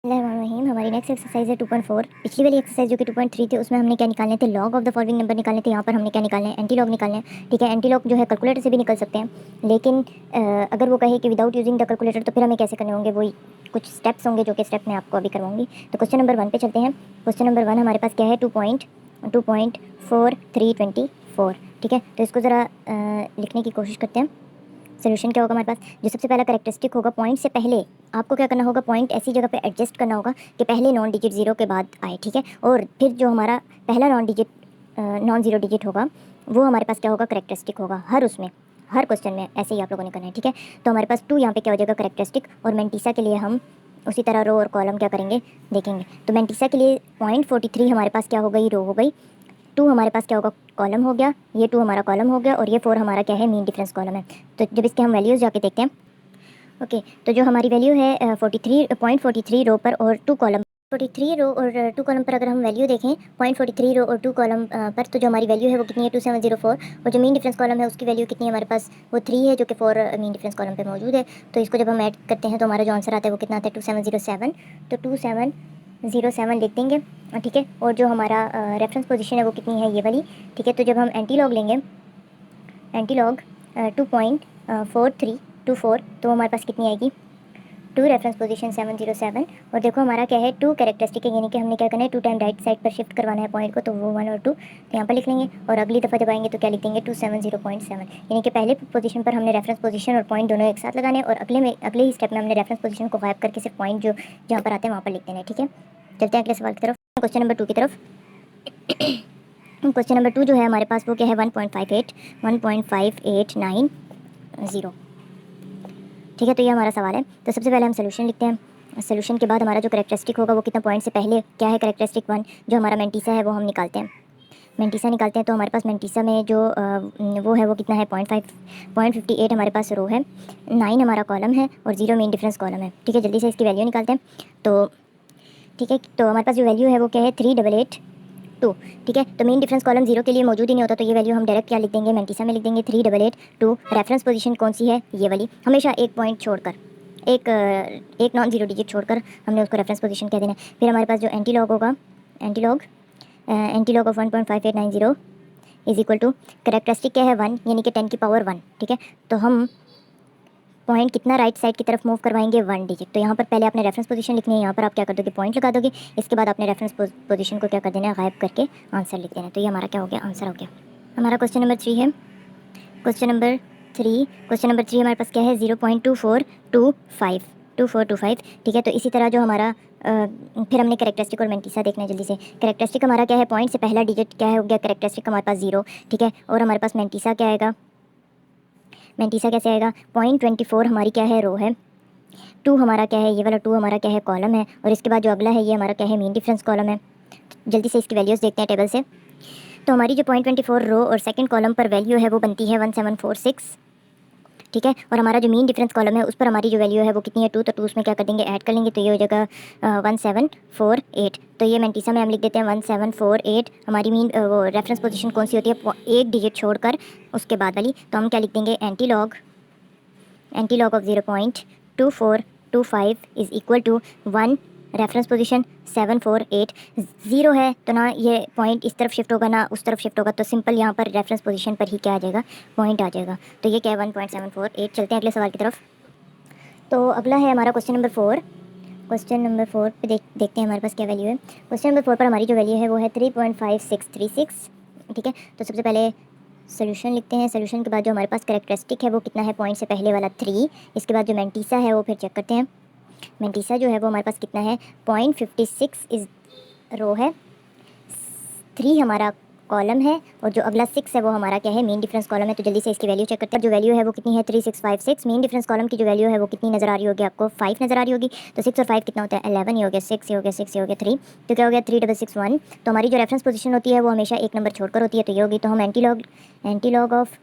बिस्मिल्लाहिर्रहमानिर्रहीम। हमारी next exercise है 2.4। पिछली वाली एक्सरसाइज जो कि 2.3 थी उसमें हमने क्या निकालने थे, log of the following number निकालने थे। यहाँ पर हमने क्या निकालना है, एंटी लॉग निकालना है। ठीक है, एंटी लॉग जो है कैलकुलेटर से भी निकल सकते हैं, लेकिन अगर वो कहे कि विदाउट यूजिंग द कैलकुलेटर तो फिर हमें कैसे करने होंगे, वही कुछ स्टेप्स होंगे जो कि स्टेप मैं आपको अभी करवाऊंगी। तो क्वेश्चन नंबर 1 पे चलते हैं। क्वेश्चन नंबर 1 हमारे पास क्या है, 2.4324। ठीक है, तो इसको ज़रा लिखने की कोशिश करते हैं। सोल्यूशन क्या होगा हमारे पास, जो सबसे पहला करेक्टरिस्टिक होगा, पॉइंट से पहले आपको क्या करना होगा, पॉइंट ऐसी जगह पे एडजस्ट करना होगा कि पहले नॉन डिजिट जीरो के बाद आए। ठीक है, और फिर जो हमारा पहला नॉन जीरो डिजिट होगा वो हमारे पास क्या होगा, करेक्टरिस्टिक होगा। हर क्वेश्चन में ऐसे ही आप लोगों ने करना है। ठीक है, तो हमारे पास 2 यहाँ पे क्या हो जाएगा, करेक्टरिस्टिक। और मेंटिसा के लिए हम उसी तरह रो और कॉलम क्या करेंगे, देखेंगे। तो मेंटिसा के लिए 0.43 हमारे पास क्या हो गई, रो हो गई। 2 हमारे पास क्या होगा, कॉलम हो गया। ये 2 हमारा कॉलम हो गया, और ये 4 हमारा क्या है, मीन डिफरेंस कॉलम है। तो जब इसके हम वैल्यूज़ जाके देखते हैं, ओके, तो जो हमारी वैल्यू है 43 रो पर और 2 कॉलम, 43 रो और 2 कॉलम पर अगर हम वैल्यू देखें 0.43 रो और 2 कॉलम पर, तो जो हमारी वैल्यू है वो कितनी है, 2704। और जो मीन डिफरेंस कॉलम है उसकी वैल्यू कितनी है हमारे पास, वो 3 है, जो कि 4 मीन डिफरेंस कॉलम पे मौजूद है। तो इसको जब हम ऐड करते हैं तो हमारा जो आंसर आता है वो कितना आता है, 2707। तो 2707 लिख देंगे। ठीक है, और जो हमारा रेफरेंस पोजीशन है वो कितनी है, ये वाली। ठीक है, तो जब हम एंटी लॉग लेंगे, एंटी लॉग 2.4324, तो हमारे पास कितनी आएगी, 2 रेफरेंस पोजीशन 707। और देखो हमारा क्या है, 2 कैरेक्टरिस्टिक है, यानी कि हमने क्या करना है, 2 टाइम राइट साइड पर शिफ्ट करवाना है पॉइंट को, तो वो 1 और 2 तो यहाँ पर लिख लेंगे। और अगली दफ़ा जब आएंगे तो क्या लिख देंगे, 270.7, यानी कि पहले पोजीशन पर हमने रेफरेंस पोजीशन और पॉइंट दोनों एक साथ लगाने, और अगले ही स्टेप में हमने रेफरेंस पोजीशन को गायब करके सिर्फ पॉइंट जो जहाँ पर आते हैं वहाँ पर लिख देना है। ठीक है, चलते हैं अगले सवाल की तरफ, क्वेश्चन नंबर 2 की तरफ। क्वेश्चन नंबर 2 जो है हमारे पास वो क्या है, 1.5890। ठीक है, तो ये हमारा सवाल है। तो सबसे पहले हम सोल्यूशन लिखते हैं। सोल्यूशन के बाद हमारा जो करेक्टरिस्टिक होगा वो कितना, पॉइंट से पहले क्या है, करेक्टरिस्टिक 1 जो हमारा मेंटिसा है वो हम निकालते हैं। मेंटिसा निकालते हैं तो हमारे पास मेंटिसा में जो वो है वो कितना है, 0.58 हमारे पास रो है, 9 हमारा कॉलम है, और 0 मीन डिफरेंस कॉलम है। ठीक है, जल्दी से इसकी वैल्यू निकालते हैं। तो ठीक है, तो हमारे पास जो वैल्यू है वो क्या है, 3882। ठीक है, तो मीन डिफरेंस कॉलम 0 के लिए मौजूद ही नहीं होता, तो ये वैल्यू हम डायरेक्ट क्या लिख देंगे, मेंटिसा में लिख देंगे 3882। रेफरेंस पोजीशन कौन सी है, ये वाली, हमेशा एक पॉइंट छोड़कर, एक नॉन जीरो डिजिट छोड़कर हमने उसको रेफरेंस पोजीशन कह देना है। फिर हमारे पास जो एंटी लॉग होगा, antilog of 1.5890 is equal to, characteristic क्या है, 1, यानी कि 10 की पावर 1। ठीक है, तो हम पॉइंट कितना राइट साइड की तरफ मूव करवाएंगे, 1 डिजिट। तो यहाँ पर पहले आपने रेफरेंस पोजीशन लिखनी है, यहाँ पर आप क्या कर दोगे, पॉइंट लगा दोगे। इसके बाद आपने रेफरेंस पोजीशन को क्या कर देना है, गायब करके आंसर लिख देना है। तो ये हमारा क्या हो गया, आंसर हो गया। हमारा क्वेश्चन नंबर 3 है। क्वेश्चन नंबर 3 हमारे पास क्या है, 0.2425। ठीक है, तो इसी तरह जो हमारा फिर हमने करेक्टरिस्टिक और मेंटिसा देखना है जल्दी से। करेक्टरिस्टिक हमारा क्या है, पॉइंट से पहला डिजिट क्या है, हो गया करेक्टरिस्टिक हमारे पास 0। ठीक है, और हमारे पास मेंटिसा क्या आएगा, मेंटिसा कैसे आएगा, 0.24 हमारी क्या है, रो है। 2 हमारा क्या है, ये वाला 2 हमारा क्या है, कॉलम है। और इसके बाद जो अगला है ये हमारा क्या है, मीन डिफरेंस कॉलम है। जल्दी से इसकी वैल्यूज़ देखते हैं टेबल से। तो हमारी जो 0.24 रो और सेकंड कॉलम पर वैल्यू है वो बनती है 1746। ठीक है, और हमारा जो मीन डिफरेंस कॉलम है उस पर हमारी जो वैल्यू है वो कितनी है, 2, तो 2 उसमें क्या कर देंगे, ऐड कर लेंगे, तो ये हो जाएगा 1748। तो ये मेंटिसा में हम लिख देते हैं 1748। हमारी मीन वो रेफरेंस पोजीशन कौन सी होती है, एक डिजिट छोड़कर उसके बाद वाली, तो हम क्या लिख देंगे, antilog of 0.2425 is equal to 1, reference position 748। 0 है तो ना ये पॉइंट इस तरफ शिफ्ट होगा ना उस तरफ शिफ्ट होगा, तो सिंपल यहाँ पर रेफरेंस पोजीशन पर ही क्या आ जाएगा, पॉइंट आ जाएगा। तो ये क्या है, 1.748। चलते हैं अगले सवाल की तरफ। तो अगला है हमारा क्वेश्चन नंबर 4। क्वेश्चन नंबर 4 पे देखते हैं हमारे पास क्या वैल्यू है। क्वेश्चन नंबर 4 पर हमारी जो वैल्यू है वो है 3.5636। ठीक है, तो सबसे पहले सोल्यूशन लिखते हैं। सोल्यूशन के बाद जो हमारे पास करेक्टरिस्टिक है वो कितना है, पॉइंट से पहले वाला 3। इसके बाद जो मेंटिसा है वो फिर चेक करते हैं। मेंटिसा जो है वो हमारे पास कितना है, 0.56 इस रो है, 3 हमारा कॉलम है, और जो अगला 6 है वो हमारा क्या है, मीन डिफरेंस कॉलम है। तो जल्दी से इसकी वैल्यू चेक करते हैं। जो वैल्यू है वो कितनी है, 3656। मीन डिफरेंस कॉलम की जो वैल्यू है वो कितनी नज़र आ रही होगी आपको, 5 नज़र आ रही होगी। तो 6 और 5 कितना होता है, 11। ये हो गया 6, ये हो गया 6, ये हो गया 3, तो क्या हो गया 3661। तो हमारी जो रेफरेंस पोजीशन होती है वो हमेशा एक नंबर छोड़कर होती है, तो ये होगी। तो हम antilog of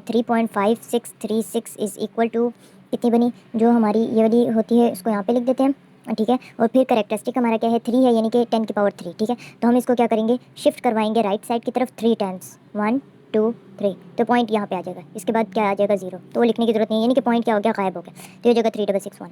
3.5636 is equal to कितनी बनी, जो हमारी ये वाली होती है इसको यहाँ पे लिख देते हैं। ठीक है, और फिर करेक्टरिस्टिक हमारा क्या है, 3 है, यानी कि 10 की पावर 3। ठीक है, तो हम इसको क्या करेंगे, शिफ्ट करवाएंगे राइट साइड की तरफ 3 टाइम्स, 1 2 3, तो पॉइंट यहाँ पे आ जाएगा। इसके बाद क्या आ जाएगा, 0, तो वो लिखने की जरूरत नहीं है, यानी कि पॉइंट क्या हो गया, गायब हो गया। तो ये जगह 3661।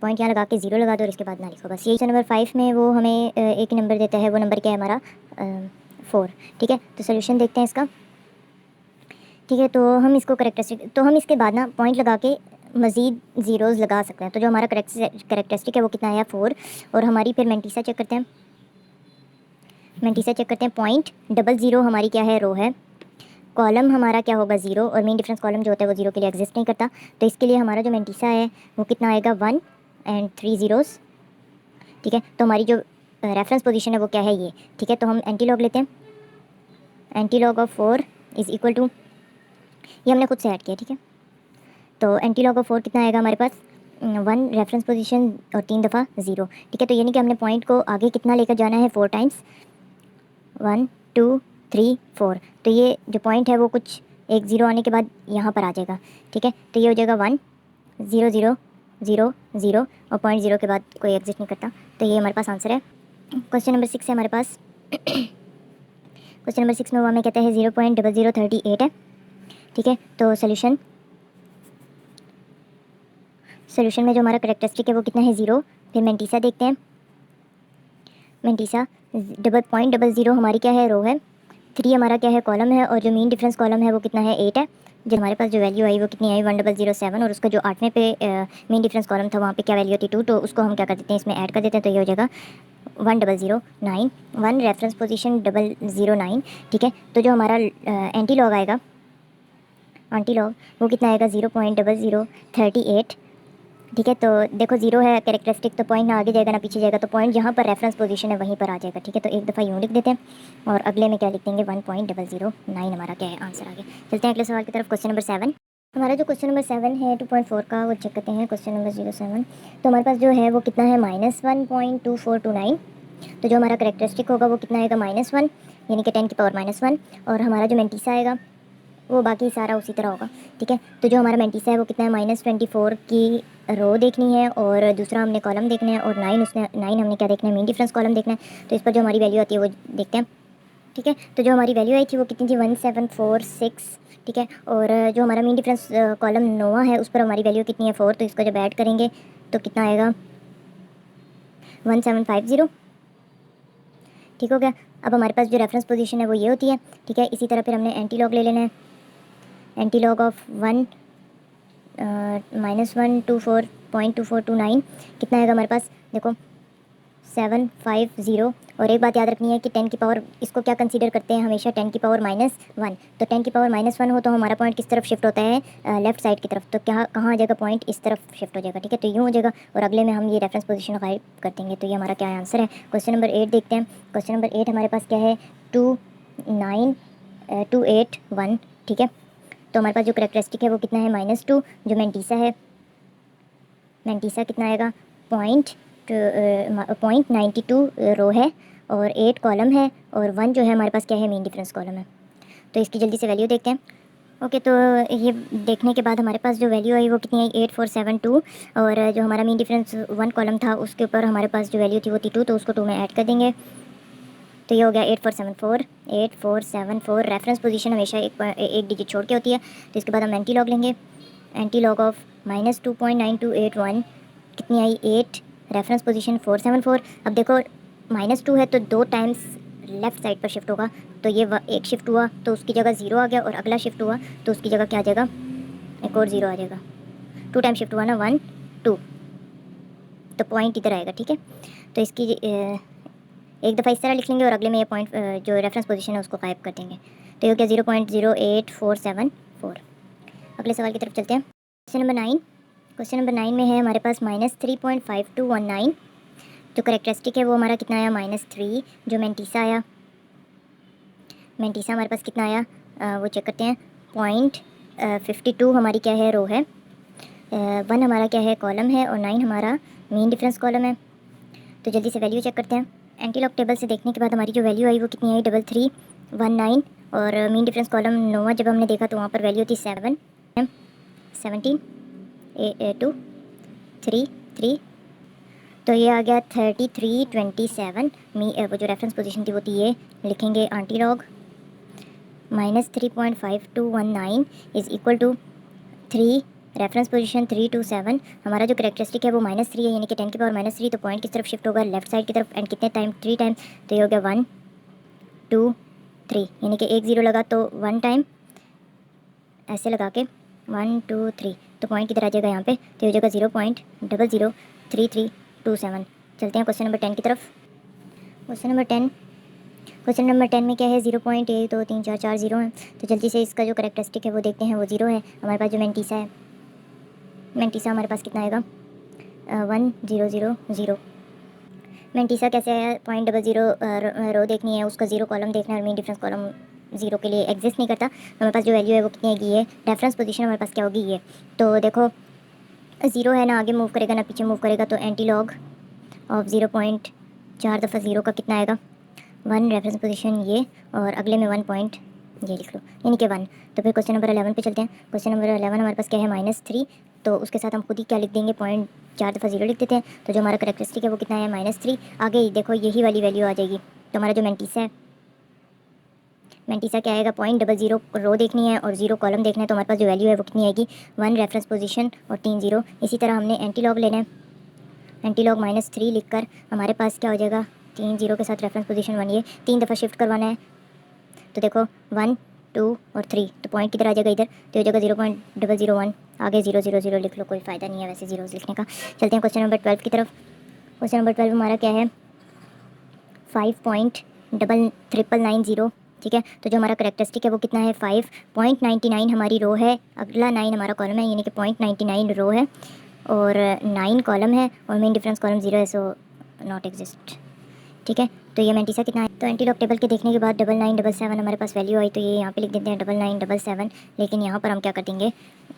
पॉइंट यहाँ लगा के 0 लगा दो और इसके बाद ना लिखो बस। यही नंबर 5 में वो हमें एक नंबर देता है, वो नंबर क्या है हमारा 4। ठीक है, तो सोल्यूशन देखते हैं इसका। ठीक है, तो हम इसको करेक्टरिस्टिक, तो हम इसके बाद ना पॉइंट लगा के मज़ीद ज़ीरोज़ लगा सकते हैं। तो जो हमारा करेक्टरिस्टिक है वो कितना आया 4, और हमारी फिर मेंटीसा चेक करते हैं। मेंटीसा चेक करते हैं, 0.00 हमारी क्या है, रो है। कॉलम हमारा क्या होगा 0, और मेन डिफरेंस कॉलम जो होता है वो 0 के लिए एग्जिस्ट नहीं करता। तो इसके लिए हमारा जो मेंटीसा है वो कितना आएगा 1 एंड 3 ज़ीरोज़। ठीक है, तो हमारी जो रेफरेंस पोजीशन है वो क्या है ये। ठीक है, तो हम एंटी लॉग लेते हैं। Antilog of 4 is equal to, ये हमने खुद से ऐड किया। ठीक है, तो एंटी लॉग ऑफ 4 कितना आएगा हमारे पास 1 रेफरेंस पोजीशन और 3 दफ़ा 0। ठीक है, तो यानी कि हमने पॉइंट को आगे कितना लेकर जाना है 4 टाइम्स, 1 2 3 4। तो ये जो पॉइंट है वो कुछ एक 0 आने के बाद यहाँ पर आ जाएगा। ठीक है, तो ये हो जाएगा 1 0 0 0 0 और 0.0 के बाद कोई एग्जिस्ट नहीं करता। तो ये हमारे पास आंसर है। क्वेश्चन नंबर 6 है हमारे पास। क्वेश्चन नंबर 6 में वो हमें कहते हैं 0.0038 है। ठीक है, तो सोल्यूशन में जो हमारा करेक्टरिस्टिक है वो कितना है 0। फिर मेंटीसा देखते हैं। मेंटीसा 0.00 हमारी क्या है, रो है। 3 हमारा क्या है, कॉलम है। और जो मीन डिफरेंस कॉलम है वो कितना है 8 है। जो हमारे पास जो वैल्यू आई वो कितनी आई 1007, और उसका जो 8वें पे मीन डिफरेंस कॉलम था वहाँ पे क्या वैल्यू थी 2, तो उसको हम क्या कर देते हैं, इसमें ऐड कर देते हैं। तो ये हो जाएगा 1009, 1 रेफरेंस पोजीशन 009। ठीक है, तो जो हमारा एंटी लॉग आएगा, एंटी लॉग वो कितना आएगा 0.0038। ठीक है, तो देखो 0 है कैरेक्टरिस्टिक, तो पॉइंट ना आगे जाएगा ना पीछे जाएगा, तो पॉइंट जहाँ पर रेफरेंस पोजीशन है वहीं पर आ जाएगा। ठीक है, तो एक दफ़ा यूँ लिख देते हैं और अगले में क्या लिख देंगे 1.009 हमारा क्या है आंसर। आगे चलते हैं अगले सवाल की तरफ। क्वेश्चन नंबर 7, हमारा जो क्वेश्चन नंबर 7 है 2.4 का, वो चेक करते हैं। क्वेश्चन नंबर 07, तो हमारे पास जो है वो कितना है -1.2429। तो जो हमारा करेक्टरिस्टिक होगा वो कितना आएगा -1, यानी कि 10 की पावर -1, और हमारा जो मेंटीसा आएगा वो बाकी सारा उसी तरह होगा। ठीक है, तो जो हमारा मेंटीसा है वो कितना है -24 की रो देखनी है, और दूसरा हमने कॉलम देखना है, और 9 हमने क्या देखना है, मीन डिफरेंस कॉलम देखना है। तो इस पर जो हमारी वैल्यू आती है वो देखते हैं। ठीक है, तो जो हमारी वैल्यू आई थी वो कितनी थी 1746। ठीक है, और जो हमारा मीन डिफरेंस कॉलम नोवा है उस पर हमारी वैल्यू कितनी है 4, तो इसको जब ऐड करेंगे तो कितना आएगा 1750। ठीक हो गया। अब हमारे पास जो रेफरेंस पोजीशन है वो ये होती है। ठीक है, इसी तरह फिर हमने एंटी लॉग ले लेना है। एंटी लॉग ऑफ 1 -124.2429 कितना आएगा हमारे पास, देखो 750। और एक बात याद रखनी है कि 10 की पावर, इसको क्या कंसीडर करते हैं हमेशा 10 की पावर -1। तो 10 की पावर -1 हो तो हमारा पॉइंट किस तरफ शिफ्ट होता है, लेफ्ट साइड की तरफ। तो क्या कहाँ आ जाएगा पॉइंट, इस तरफ शिफ्ट हो जाएगा। ठीक है, तो यूँ हो जाएगा, और अगले में हम ये रेफरेंस पोजीशन गाइड कर देंगे। तो ये हमारा क्या आंसर है। क्वेश्चन नंबर 8 देखते हैं। क्वेश्चन नंबर 8 हमारे पास क्या है 29281। ठीक है, तो हमारे पास जो करेक्टरिस्टिक है वो कितना है -2। जो मेंटीसा है, मेंटीसा कितना आएगा 0.92 रो है, और 8 कॉलम है, और 1 जो है हमारे पास क्या है, मीन डिफरेंस कॉलम है। तो इसकी जल्दी से वैल्यू देखते हैं। ओके, तो ये देखने के बाद हमारे पास जो वैल्यू आई वो कितनी आई 8472, और जो हमारा मीन डिफरेंस 1 कॉलम था उसके ऊपर हमारे पास जो वैल्यू थी वो थी 2, तो उसको 2 में ऐड कर देंगे। तो ये हो गया 8474 रेफरेंस पोजीशन हमेशा एक डिजिट छोड़ के होती है। तो इसके बाद हम एंटी लॉग लेंगे। एंटी लॉग ऑफ -2.9281 कितनी आई 8, रेफरेंस पोजीशन 474। अब देखो -2 है तो 2 टाइम्स लेफ़्ट साइड पर शिफ्ट होगा, तो ये एक शिफ्ट हुआ तो उसकी जगह 0 आ गया, और अगला शिफ्ट हुआ तो उसकी जगह क्या आ जाएगा, एक और 0 आ जाएगा। 2 टाइम शिफ्ट हुआ ना, 1 2, तो पॉइंट इधर आएगा। ठीक है, तो इसकी एक दफ़ा इस तरह लिख लेंगे और अगले में ये पॉइंट जो रेफरेंस पोजीशन है उसको गायब कर देंगे। तो ये हो गया 0.08474। अगले सवाल की तरफ चलते हैं। क्वेश्चन नंबर 9, क्वेश्चन नंबर 9 में है हमारे पास -3.5219। जो करेक्टरिस्टिक है वो हमारा कितना आया -3। जो मेंटीसा आया, मेंटीसा हमारे पास कितना आया वो चेक करते हैं। 0.52 हमारी क्या है, रो है। 1 हमारा क्या है, कॉलम है, और 9 हमारा मीन डिफरेंस कॉलम है। तो जल्दी से वैल्यू चेक करते हैं। एंटी लॉग टेबल से देखने के बाद हमारी जो वैल्यू आई वो कितनी आई 3319, और मीन डिफरेंस कॉलम नोवा जब हमने देखा तो वहाँ पर वैल्यू थी 7 17 2 3 3, तो ये आ गया 3327। वो जो रेफरेंस पोजीशन थी वो थी ये, लिखेंगे antilog -3.5219 is equal to 3 reference position 3 to 7, हमारा जो करेक्टरिस्टिक है वो -3 है, यानी कि 10 की पावर -3, तो पॉइंट किस तरफ शिफ्ट होगा, लेफ्ट साइड की तरफ। एंड कितने टाइम, 3 टाइम, तो ये हो गया 1 2 3, यानी कि एक 0 लगा तो 1 टाइम ऐसे लगा के 1 2 3, तो पॉइंट किधर आ जाएगा यहाँ पे, तो ये हो जाएगा 0.003327। चलते हैं क्वेश्चन नंबर 10 की तरफ। क्वेश्चन नंबर 10 में क्या है, 0.1 2 3 4 4 0 है। तो जल्दी से इसका जो करेक्टरिस्टिक है वो देखते हैं, वो 0 है। हमारे पास जो मेंटीसा है, मेंटीसा हमारे पास कितना आएगा, 1 0 0 0। मेंटीसा कैसे है, 0.00 रो देखनी है, उसका 0 कॉलम देखना है और मीन डिफरेंस कॉलम 0 के लिए एग्जिस्ट नहीं करता। हमारे पास जो वैल्यू है वो कितनी आएगी, ये रेफरेंस पोजीशन हमारे पास क्या होगी, ये तो देखो 0 है ना, आगे मूव करेगा ना पीछे मूव करेगा, तो एंटी लॉग ऑफ 0.4 दफ़ा 0 का कितना आएगा, 1 रेफरेंस पोजीशन ये, और अगले में 1 पॉइंट ये लिख लो, यानी कि 1। तो फिर क्वेश्चन नंबर 11 पे चलते हैं। क्वेश्चन नंबर 11 हमारे पास क्या है, -3, तो उसके साथ हम खुद ही क्या लिख देंगे, 0.4 दफ़ा 0 लिख देते हैं। तो जो हमारा करेक्टरिस्टिक है वो कितना है, -3। आगे ही देखो यही वाली वैल्यू आ जाएगी, तो हमारा जो मेंटीसा है, मेंटीसा क्या आएगा, 0.00 रो देखनी है और 0 कॉलम देखना है, तो हमारे पास जो वैल्यू है वो कितनी आएगी, 1 रेफरेंस पोजीशन और 3 0। इसी तरह हमने एंटी लॉग लेना है, एंटी लॉग -3 लिख कर हमारे पास क्या हो जाएगा, 3 0 के साथ रेफरेंस पोजीशन 1, ये 3 दफ़ा शिफ्ट करवाना है। तो देखो 1 2 और 3, तो पॉइंट किधर आ जाएगा, इधर, तो हो जाएगा 0.001, आगे 0 0 0 लिख लो, कोई फ़ायदा नहीं है वैसे जीरोस लिखने का। चलते हैं क्वेश्चन नंबर 12 की तरफ। क्वेश्चन नंबर 12 हमारा क्या है, 5.99990, ठीक है। तो जो हमारा करेक्टरिस्टिक है वो कितना है, 5.99 हमारी रो है, अगला 9 हमारा कॉलम है, यानी कि 0.99 रो है और 9 कॉलम है, और मेन डिफरेंस कॉलम 0 है, सो नॉट एग्जिस्ट, ठीक है। तो ये मेंटीसा कितना है, तो एंटी लॉग टेबल के देखने के बाद 9977 हमारे पास वैल्यू आई, तो ये यहाँ पे लिख देते हैं 9977, लेकिन यहाँ पर हम क्या कर देंगे,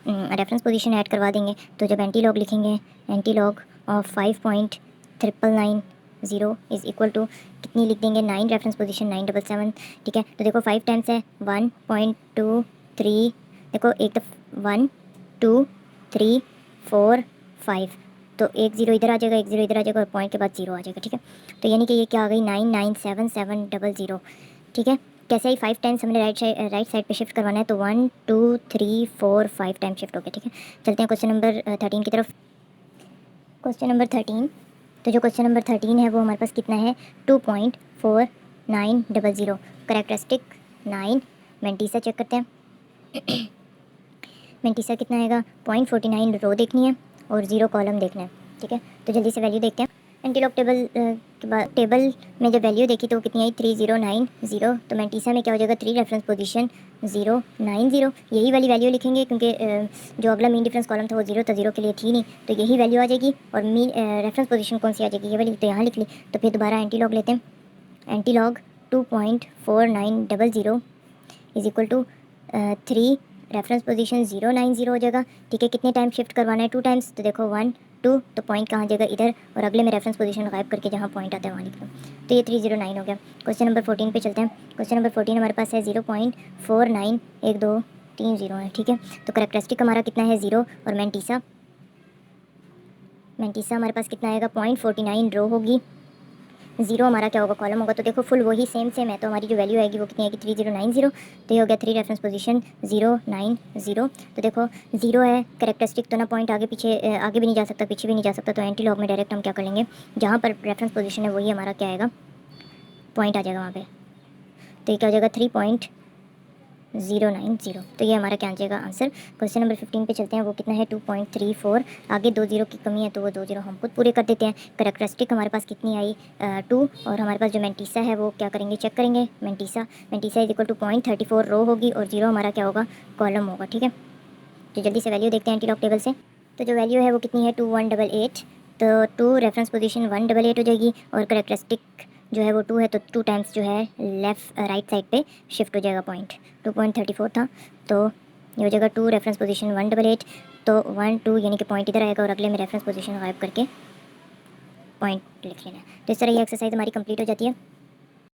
रेफरेंस पोजीशन ऐड करवा देंगे। तो जब एंटी लॉग लिखेंगे, antilog of 5.999 is equal to कितनी लिख देंगे, 9 रेफरेंस पोजीशन 977, ठीक है। तो देखो 5 टाइम्स है 1.23, देखो एक 1 2 3 4 5, तो एक 0 इधर आ जाएगा, एक 0 इधर आ जाएगा और पॉइंट के बाद 0 आ जाएगा, ठीक है। तो यानी कि ये क्या आ गई, 99770, ठीक है। कैसे ही 5 टाइम्स हमने राइट साइड पे शिफ्ट करवाना है, तो 1 2 3 4 5 टाइम शिफ्ट हो गया, ठीक है। चलते हैं क्वेश्चन नंबर 13 की तरफ। क्वेश्चन नंबर 13, तो जो क्वेश्चन नंबर 13 है वो हमारे पास कितना है, 2.4900, करेक्टरिस्टिक 9, मेंटीसा चेक करते हैं। मेंटीसा कितना आएगा, 0.49 रो देखनी है और 0 कॉलम देखना है, ठीक है। तो जल्दी से वैल्यू देखते हैं। एंटीलॉग टेबल के बाद टेबल में जब वैल्यू देखी तो वो कितनी आई, 3090, तो मेंटीसा में क्या हो जाएगा, 3 रेफरेंस पोजीशन 090, यही वाली वैल्यू लिखेंगे क्योंकि जो अगला मीन डिफरेंस कॉलम था वो 0 था, 0 के लिए थी नहीं, तो यही वैल्यू आ जाएगी। और मीन रेफरेंस पोजीशन कौन सी आ जाएगी, ये वाली, तो यहाँ लिख ली। तो फिर दोबारा एंटीलॉग लेते हैं। Antilog 2.4900 is equal to 3 reference position 090 हो जाएगा, ठीक है। कितने टाइम शिफ्ट करवाना है, 2 टाइम्स, तो देखो 1 2, तो पॉइंट कहाँ जाएगा, इधर, और अगले में रेफरेंस पोजीशन गायब करके जहाँ पॉइंट आता है वहाँ लिख लो। तो ये 309 हो गया। क्वेश्चन नंबर 14 पे चलते हैं। क्वेश्चन नंबर 14 हमारे पास है 0.491230 है, ठीक है। तो करेक्टरिस्टिक हमारा कितना है, 0, और मेंटीसा हमारे पास कितना आएगा, 0.49 रो होगी, 0 हमारा क्या होगा, कॉलम होगा। तो देखो फुल वही सेम है, तो हमारी जो वैल्यू आएगी वो कितनी आएगी, 3090, तो ये हो गया 3 रेफरेंस पोजीशन 090। तो देखो 0 है करेक्टरिस्टिक, तो ना पॉइंट आगे पीछे आगे भी नहीं जा सकता, पीछे भी नहीं जा सकता, तो एंटी लॉग में डायरेक्ट हम क्या कर लेंगे, जहाँ पर रेफरेंस पोजीशन है वही हमारा क्या आएगा, पॉइंट आ जाएगा वहाँ पर। तो ये क्या हो जाएगा, 3.090, तो ये हमारा क्या आ जाएगा आंसर। क्वेश्चन नंबर 15 पे चलते हैं। वो कितना है, 2.34, आगे 2 0 की कमी है तो वो 2 0 हम खुद पूरे कर देते हैं। करेक्टरिस्टिक हमारे पास कितनी आई, 2, और हमारे पास जो मेंटीसा है वो क्या करेंगे, चेक करेंगे। मेंटीसा इज इक्वल टू 0.34 रो होगी और 0 हमारा क्या होगा, कॉलम होगा, ठीक है। तो जल्दी से वैल्यू देखते हैं एंटीलॉग टेबल से। तो जो वैल्यू है वो कितनी है, 2188, तो 2 रेफरेंस पोजीशन 188 हो जाएगी, और करेक्टरिस्टिक जो है वो 2 है, तो 2 टाइम्स जो है राइट साइड पे शिफ्ट हो जाएगा पॉइंट। 2.34 था, तो ये हो जाएगा 2 रेफरेंस पोजीशन 188, तो 1 2 यानी कि पॉइंट इधर आएगा और अगले में रेफरेंस पोजीशन गायब करके पॉइंट लिख लेना है। तो इस तरह ये एक्सरसाइज हमारी कंप्लीट हो जाती है।